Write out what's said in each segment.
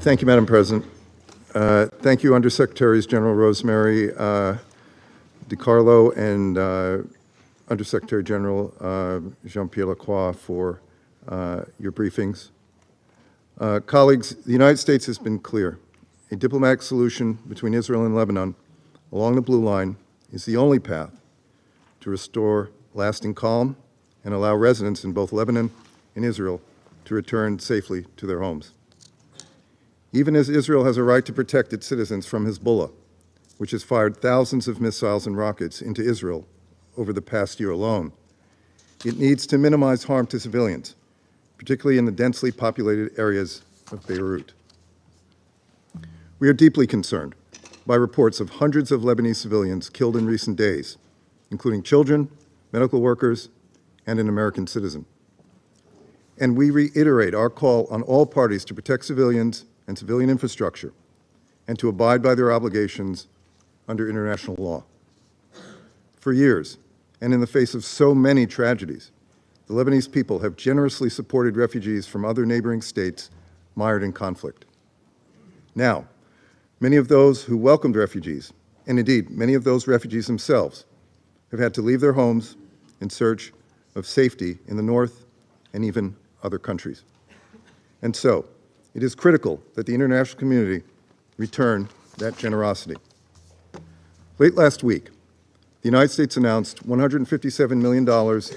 Thank you, Madam President. Thank you, Undersecretaries General Rosemary DiCarlo and Undersecretary General Jean-Pierre Lacroix for your briefings. Colleagues, the United States has been clear. A diplomatic solution between Israel and Lebanon along the Blue Line is the only path to restore lasting calm and allow residents in both Lebanon and Israel to return safely to their homes. Even as Israel has a right to protect its citizens from Hezbollah, which has fired thousands of missiles and rockets into Israel over the past year alone, it needs to minimize harm to civilians, particularly in the densely populated areas of Beirut. We are deeply concerned by reports of hundreds of Lebanese civilians killed in recent days, including children, medical workers, and an American citizen. And we reiterate our call on all parties to protect civilians and civilian infrastructure, and to abide by their obligations under international law. For years, and in the face of so many tragedies, the Lebanese people have generously supported refugees from other neighboring states mired in conflict. Now, many of those who welcomed refugees, and indeed many of those refugees themselves, have had to leave their homes in search of safety in the north and even other countries. And so, it is critical that the international community return that generosity. Late last week, the United States announced $157 million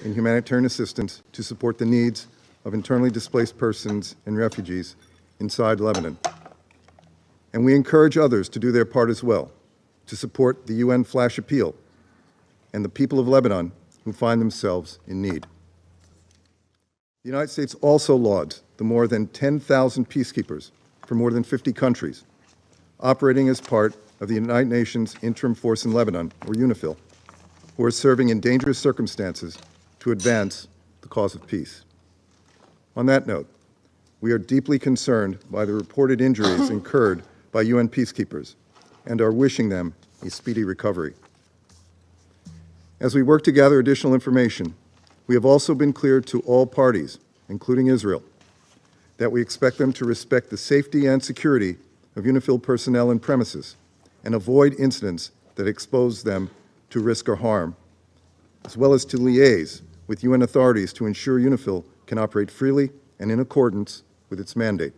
in humanitarian assistance to support the needs of internally displaced persons and refugees inside Lebanon. And we encourage others to do their part as well, to support the UN flash appeal and the people of Lebanon who find themselves in need. The United States also lauds the more than 10,000 peacekeepers from more than 50 countries operating as part of the United Nations Interim Force in Lebanon, or UNIFIL, who are serving in dangerous circumstances to advance the cause of peace. On that note, we are deeply concerned by the reported injuries incurred by UN peacekeepers and are wishing them a speedy recovery. As we work to gather additional information, we have also been clear to all parties, including Israel, that we expect them to respect the safety and security of UNIFIL personnel and premises and avoid incidents that expose them to risk or harm, as well as to liaise with UN authorities to ensure UNIFIL can operate freely and in accordance with its mandate.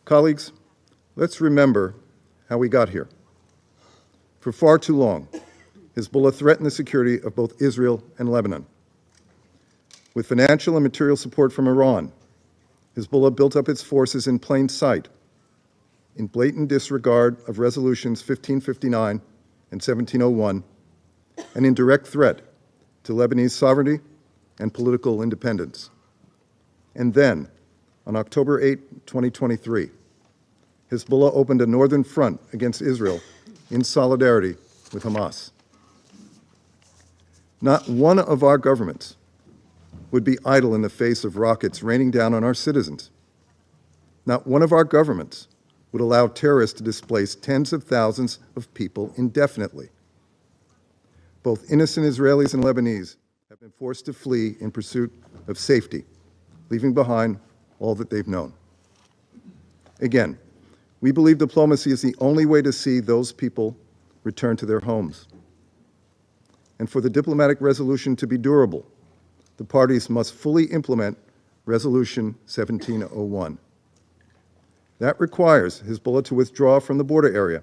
Colleagues, let's remember how we got here. For far too long, Hezbollah threatened the security of both Israel and Lebanon. With financial and material support from Iran, Hezbollah built up its forces in plain sight, in blatant disregard of Resolutions 1559 and 1701, and in direct threat to Lebanese sovereignty and political independence. And then, on October 8, 2023, Hezbollah opened a northern front against Israel in solidarity with Hamas. Not one of our governments would be idle in the face of rockets raining down on our citizens. Not one of our governments would allow terrorists to displace tens of thousands of people indefinitely. Both innocent Israelis and Lebanese have been forced to flee in pursuit of safety, leaving behind all that they've known. Again, we believe diplomacy is the only way to see those people return to their homes. And for the diplomatic resolution to be durable, the parties must fully implement Resolution 1701. That requires Hezbollah to withdraw from the border area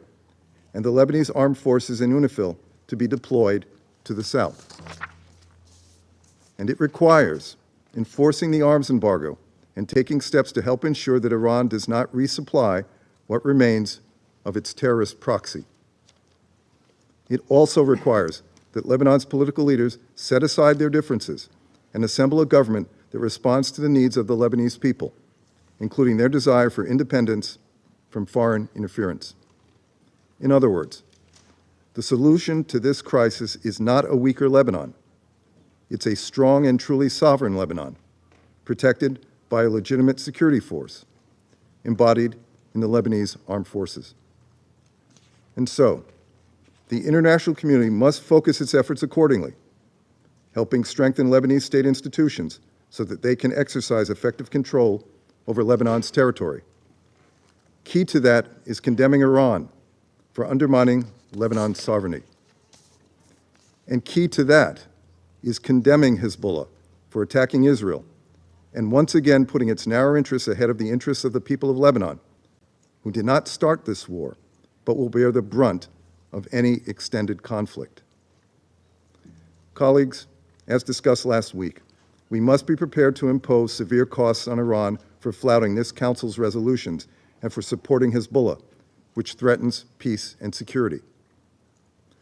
and the Lebanese armed forces in UNIFIL to be deployed to the south. And it requires enforcing the arms embargo and taking steps to help ensure that Iran does not resupply what remains of its terrorist proxy. It also requires that Lebanon's political leaders set aside their differences and assemble a government that responds to the needs of the Lebanese people, including their desire for independence from foreign interference. In other words, the solution to this crisis is not a weaker Lebanon. It's a strong and truly sovereign Lebanon, protected by a legitimate security force, embodied in the Lebanese armed forces. And so, the international community must focus its efforts accordingly, helping strengthen Lebanese state institutions so that they can exercise effective control over Lebanon's territory, Key to that is condemning Iran for undermining Lebanon's sovereignty. And key to that is condemning Hezbollah for attacking Israel and once again putting its narrow interests ahead of the interests of the people of Lebanon, who did not start this war, but will bear the brunt of any extended conflict. Colleagues, as discussed last week, we must be prepared to impose severe costs on Iran for flouting this Council's resolutions and for supporting Hezbollah, which threatens peace and security.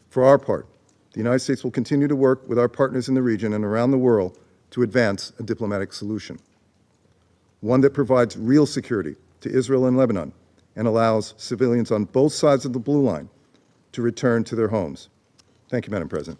For our part, the United States will continue to work with our partners in the region and around the world to advance a diplomatic solution, one that provides real security to Israel and Lebanon and allows civilians on both sides of the blue line to return to their homes. Thank you, Madam President.